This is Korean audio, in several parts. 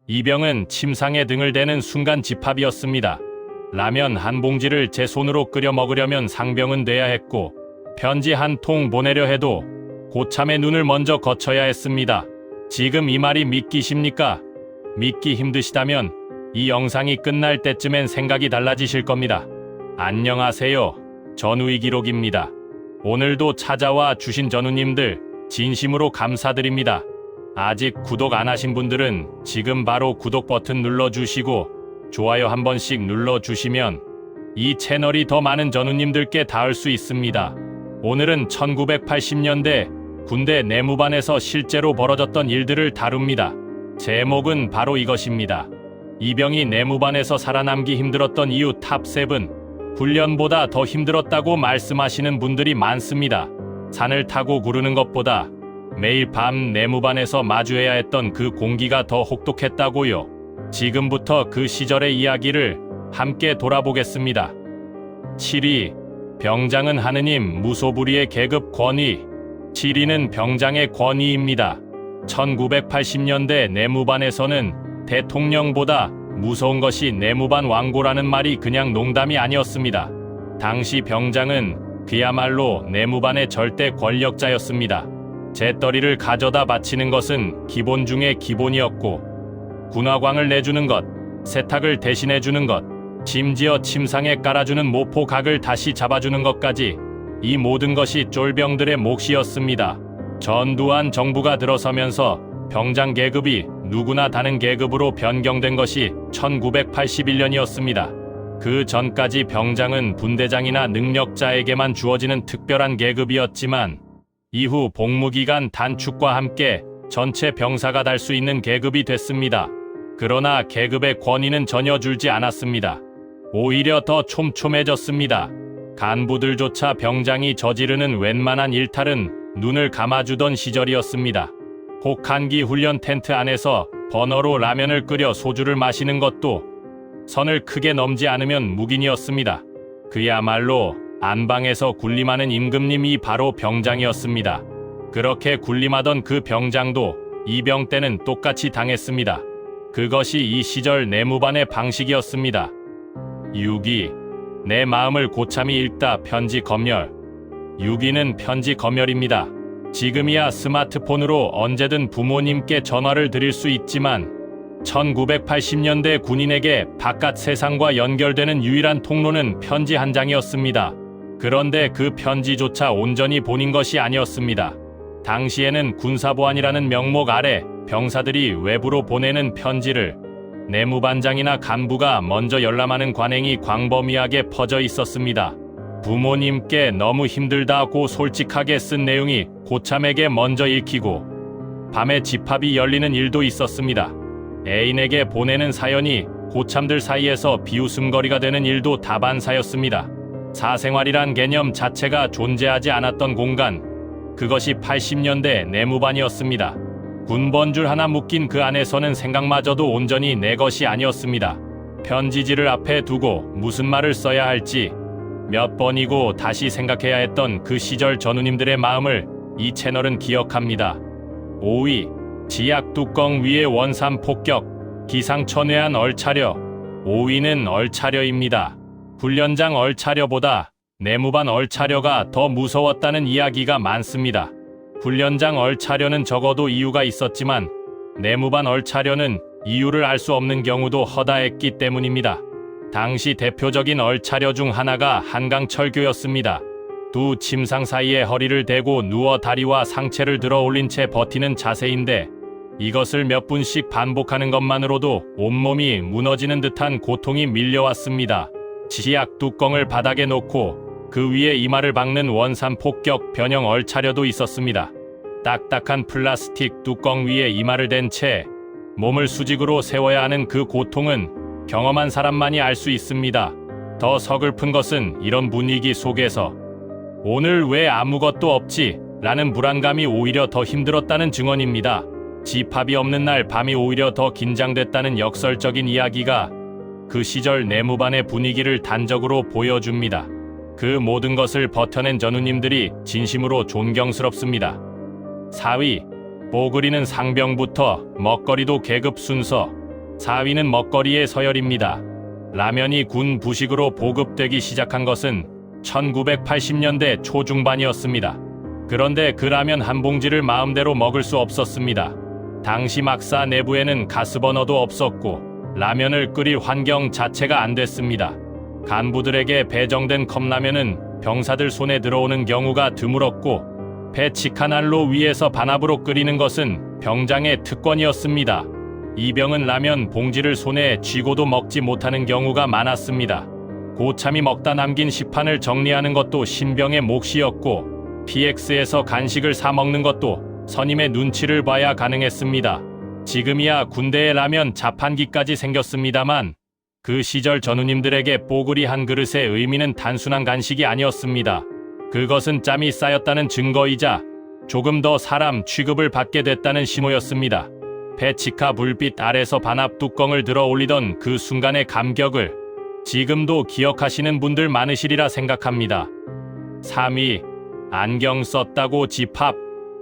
이병은 침상에 등을 대는 순간 집합이었습니다. 라면 한 봉지를 제 손으로 끓여 먹으려면 상병은 돼야 했고, 편지 한 통 보내려 해도 고참의 눈을 먼저 거쳐야 했습니다. 지금 이 말이 믿기십니까? 믿기 힘드시다면 이 영상이 끝날 때쯤엔 생각이 달라지실 겁니다. 안녕하세요. 전우희 기록입니다. 오늘도 찾아와 주신 전우님들 진심으로 감사드립니다. 아직 구독 안 하신 분들은 지금 바로 구독 버튼 눌러주시고 좋아요 한 번씩 눌러주시면 이 채널이 더 많은 전우님들께 닿을 수 있습니다. 오늘은 1980년대 군대 내무반에서 실제로 벌어졌던 일들을 다룹니다. 제목은 바로 이것입니다. 이병이 내무반에서 살아남기 힘들었던 이유 탑7. 훈련보다 더 힘들었다고 말씀하시는 분들이 많습니다. 산을 타고 구르는 것보다 매일 밤 내무반에서 마주해야 했던 그 공기가 더 혹독했다고요. 지금부터 그 시절의 이야기를 함께 돌아보겠습니다. 7위. 병장은 하느님 무소불위의 계급 권위. 7위는 병장의 권위입니다. 1980년대 내무반에서는 대통령보다 무서운 것이 내무반 왕고라는 말이 그냥 농담이 아니었습니다. 당시 병장은 그야말로 내무반의 절대 권력자였습니다. 재떨이를 가져다 바치는 것은 기본 중의 기본이었고, 군화광을 내주는 것, 세탁을 대신해주는 것, 심지어 침상에 깔아주는 모포각을 다시 잡아주는 것까지 이 모든 것이 쫄병들의 몫이었습니다. 전두환 정부가 들어서면서 병장 계급이 누구나 다른 계급으로 변경된 것이 1981년이었습니다. 그 전까지 병장은 분대장이나 능력자에게만 주어지는 특별한 계급이었지만 이후 복무기간 단축과 함께 전체 병사가 달 수 있는 계급이 됐습니다. 그러나 계급의 권위는 전혀 줄지 않았습니다. 오히려 더 촘촘해졌습니다. 간부들조차 병장이 저지르는 웬만한 일탈은 눈을 감아주던 시절이었습니다. 혹한기 훈련 텐트 안에서 버너로 라면을 끓여 소주를 마시는 것도 선을 크게 넘지 않으면 묵인이었습니다. 그야말로 안방에서 군림하는 임금님이 바로 병장이었습니다. 그렇게 군림하던 그 병장도 이병 때는 똑같이 당했습니다. 그것이 이 시절 내무반의 방식이었습니다. 6위. 내 마음을 고참이 읽다 편지 검열. 6위는 편지 검열입니다. 지금이야 스마트폰으로 언제든 부모님께 전화를 드릴 수 있지만 1980년대 군인에게 바깥 세상과 연결되는 유일한 통로는 편지 한 장이었습니다. 그런데 그 편지조차 온전히 본인 것이 아니었습니다. 당시에는 군사보안이라는 명목 아래 병사들이 외부로 보내는 편지를 내무반장이나 간부가 먼저 열람하는 관행이 광범위하게 퍼져 있었습니다. 부모님께 너무 힘들다고 솔직하게 쓴 내용이 고참에게 먼저 읽히고 밤에 집합이 열리는 일도 있었습니다. 애인에게 보내는 사연이 고참들 사이에서 비웃음거리가 되는 일도 다반사였습니다. 사생활이란 개념 자체가 존재하지 않았던 공간, 그것이 80년대 내무반이었습니다. 군번줄 하나 묶인 그 안에서는 생각마저도 온전히 내 것이 아니었습니다. 편지지를 앞에 두고 무슨 말을 써야 할지 몇 번이고 다시 생각해야 했던 그 시절 전우님들의 마음을 이 채널은 기억합니다. 5위. 지약 뚜껑 위에 원산 폭격, 기상천외한 얼차려. 5위는 얼차려입니다. 훈련장 얼차려보다 내무반 얼차려가 더 무서웠다는 이야기가 많습니다. 훈련장 얼차려는 적어도 이유가 있었지만 내무반 얼차려는 이유를 알 수 없는 경우도 허다했기 때문입니다. 당시 대표적인 얼차려 중 하나가 한강철교였습니다. 두 침상 사이에 허리를 대고 누워 다리와 상체를 들어 올린 채 버티는 자세인데 이것을 몇 분씩 반복하는 것만으로도 온몸이 무너지는 듯한 고통이 밀려왔습니다. 지약 뚜껑을 바닥에 놓고 그 위에 이마를 박는 원산 폭격 변형 얼차려도 있었습니다. 딱딱한 플라스틱 뚜껑 위에 이마를 댄 채 몸을 수직으로 세워야 하는 그 고통은 경험한 사람만이 알 수 있습니다. 더 서글픈 것은 이런 분위기 속에서 오늘 왜 아무것도 없지? 라는 불안감이 오히려 더 힘들었다는 증언입니다. 집합이 없는 날 밤이 오히려 더 긴장됐다는 역설적인 이야기가 그 시절 내무반의 분위기를 단적으로 보여줍니다. 그 모든 것을 버텨낸 전우님들이 진심으로 존경스럽습니다. 4위. 뽀그리는 상병부터 먹거리도 계급 순서. 4위는 먹거리의 서열입니다. 라면이 군 부식으로 보급되기 시작한 것은 1980년대 초중반이었습니다. 그런데 그 라면 한 봉지를 마음대로 먹을 수 없었습니다. 당시 막사 내부에는 가스버너도 없었고 라면을 끓일 환경 자체가 안 됐습니다. 간부들에게 배정된 컵라면은 병사들 손에 들어오는 경우가 드물었고 배치카 난로 위에서 반합으로 끓이는 것은 병장의 특권이었습니다. 이병은 라면 봉지를 손에 쥐고도 먹지 못하는 경우가 많았습니다. 고참이 먹다 남긴 식판을 정리하는 것도 신병의 몫이었고 PX에서 간식을 사 먹는 것도 선임의 눈치를 봐야 가능했습니다. 지금이야 군대에 라면 자판기까지 생겼습니다만 그 시절 전우님들에게 뽀글이 한 그릇의 의미는 단순한 간식이 아니었습니다. 그것은 짬이 쌓였다는 증거이자 조금 더 사람 취급을 받게 됐다는 신호였습니다. 배치카 불빛 아래서 반합 뚜껑을 들어 올리던 그 순간의 감격을 지금도 기억하시는 분들 많으시리라 생각합니다. 3위, 안경 썼다고 집합,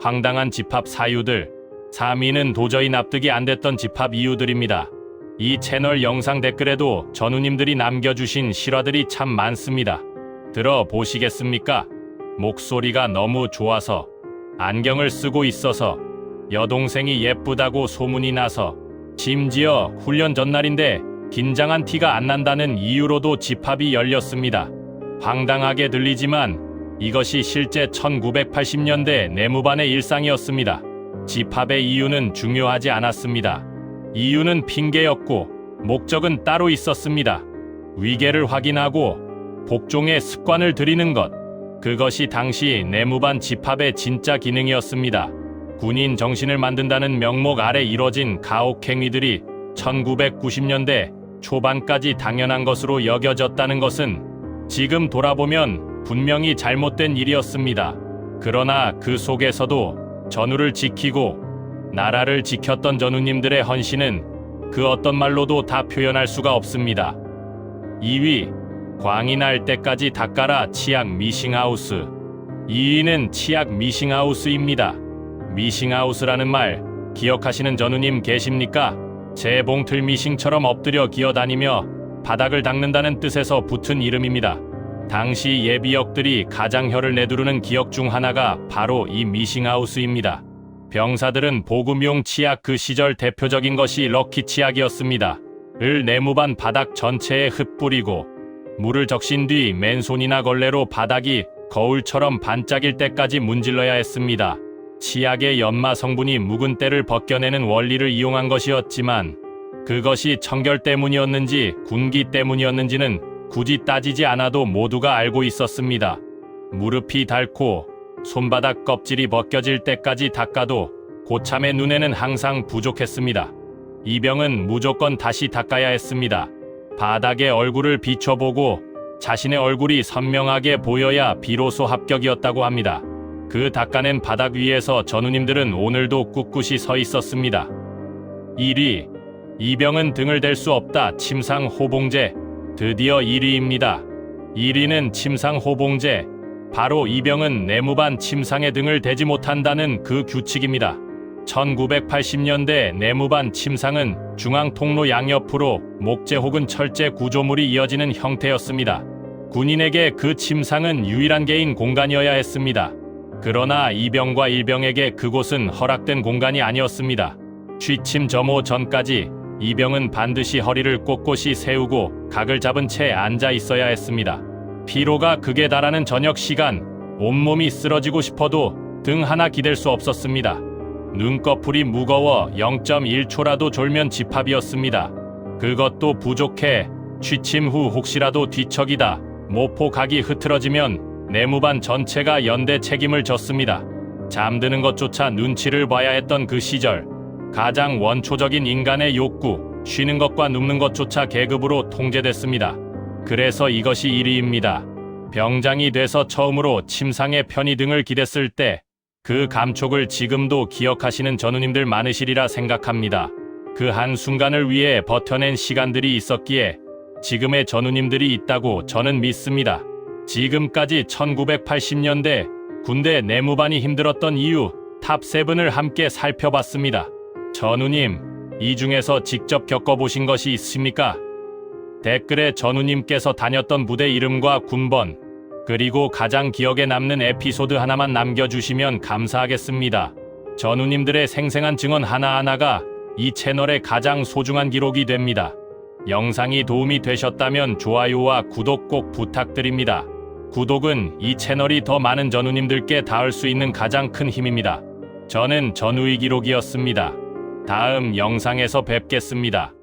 황당한 집합 사유들. 3위는 도저히 납득이 안 됐던 집합 이유들입니다. 이 채널 영상 댓글에도 전우님들이 남겨주신 실화들이 참 많습니다. 들어보시겠습니까? 목소리가 너무 좋아서, 안경을 쓰고 있어서, 여동생이 예쁘다고 소문이 나서, 심지어 훈련 전날인데 긴장한 티가 안 난다는 이유로도 집합이 열렸습니다. 황당하게 들리지만 이것이 실제 1980년대 내무반의 일상이었습니다. 집합의 이유는 중요하지 않았습니다. 이유는 핑계였고 목적은 따로 있었습니다. 위계를 확인하고 복종의 습관을 들이는 것. 그것이 당시 내무반 집합의 진짜 기능이었습니다. 군인 정신을 만든다는 명목 아래 이뤄진 가혹행위들이 1990년대 초반까지 당연한 것으로 여겨졌다는 것은 지금 돌아보면 분명히 잘못된 일이었습니다. 그러나 그 속에서도 전우를 지키고 나라를 지켰던 전우님들의 헌신은 그 어떤 말로도 다 표현할 수가 없습니다. 2위, 광이 날 때까지 닦아라 치약 미싱하우스. 2위는 치약 미싱하우스입니다. 미싱하우스라는 말 기억하시는 전우님 계십니까? 재봉틀 미싱처럼 엎드려 기어다니며 바닥을 닦는다는 뜻에서 붙은 이름입니다. 당시 예비역들이 가장 혀를 내두르는 기억 중 하나가 바로 이 미싱하우스입니다. 병사들은 보급용 치약, 그 시절 대표적인 것이 럭키 치약이었습니다. 을 내무반 바닥 전체에 흩뿌리고 물을 적신 뒤 맨손이나 걸레로 바닥이 거울처럼 반짝일 때까지 문질러야 했습니다. 치약의 연마 성분이 묵은 때를 벗겨내는 원리를 이용한 것이었지만 그것이 청결 때문이었는지 군기 때문이었는지는 굳이 따지지 않아도 모두가 알고 있었습니다. 무릎이 닳고 손바닥 껍질이 벗겨질 때까지 닦아도 고참의 눈에는 항상 부족했습니다. 이병은 무조건 다시 닦아야 했습니다. 바닥에 얼굴을 비춰보고 자신의 얼굴이 선명하게 보여야 비로소 합격이었다고 합니다. 그 닦아낸 바닥 위에서 전우님들은 오늘도 꿋꿋이 서 있었습니다. 1위, 이병은 등을 댈 수 없다 침상 호봉제. 드디어 1위입니다. 1위는 침상 호봉제. 바로 이병은 내무반 침상에 등을 대지 못한다는 그 규칙입니다. 1980년대 내무반 침상은 중앙 통로 양옆으로 목재 혹은 철제 구조물이 이어지는 형태였습니다. 군인에게 그 침상은 유일한 개인 공간이어야 했습니다. 그러나 이병과 일병에게 그곳은 허락된 공간이 아니었습니다. 취침 점호 전까지 이병은 반드시 허리를 꼿꼿이 세우고 각을 잡은 채 앉아 있어야 했습니다. 피로가 극에 달하는 저녁 시간, 온몸이 쓰러지고 싶어도 등 하나 기댈 수 없었습니다. 눈꺼풀이 무거워 0.1초라도 졸면 집합이었습니다. 그것도 부족해 취침 후 혹시라도 뒤척이다 모포 각이 흐트러지면 내무반 전체가 연대 책임을 졌습니다. 잠드는 것조차 눈치를 봐야 했던 그 시절, 가장 원초적인 인간의 욕구, 쉬는 것과 눕는 것조차 계급으로 통제됐습니다. 그래서 이것이 1위입니다. 병장이 돼서 처음으로 침상에 편히 등을 기댔을 때 그 감촉을 지금도 기억하시는 전우님들 많으시리라 생각합니다. 그 한순간을 위해 버텨낸 시간들이 있었기에 지금의 전우님들이 있다고 저는 믿습니다. 지금까지 1980년대 군대 내무반이 힘들었던 이유 탑7을 함께 살펴봤습니다. 전우님, 이 중에서 직접 겪어보신 것이 있습니까? 댓글에 전우님께서 다녔던 부대 이름과 군번, 그리고 가장 기억에 남는 에피소드 하나만 남겨주시면 감사하겠습니다. 전우님들의 생생한 증언 하나하나가 이 채널의 가장 소중한 기록이 됩니다. 영상이 도움이 되셨다면 좋아요와 구독 꼭 부탁드립니다. 구독은 이 채널이 더 많은 전우님들께 닿을 수 있는 가장 큰 힘입니다. 저는 전우의 기록이었습니다. 다음 영상에서 뵙겠습니다.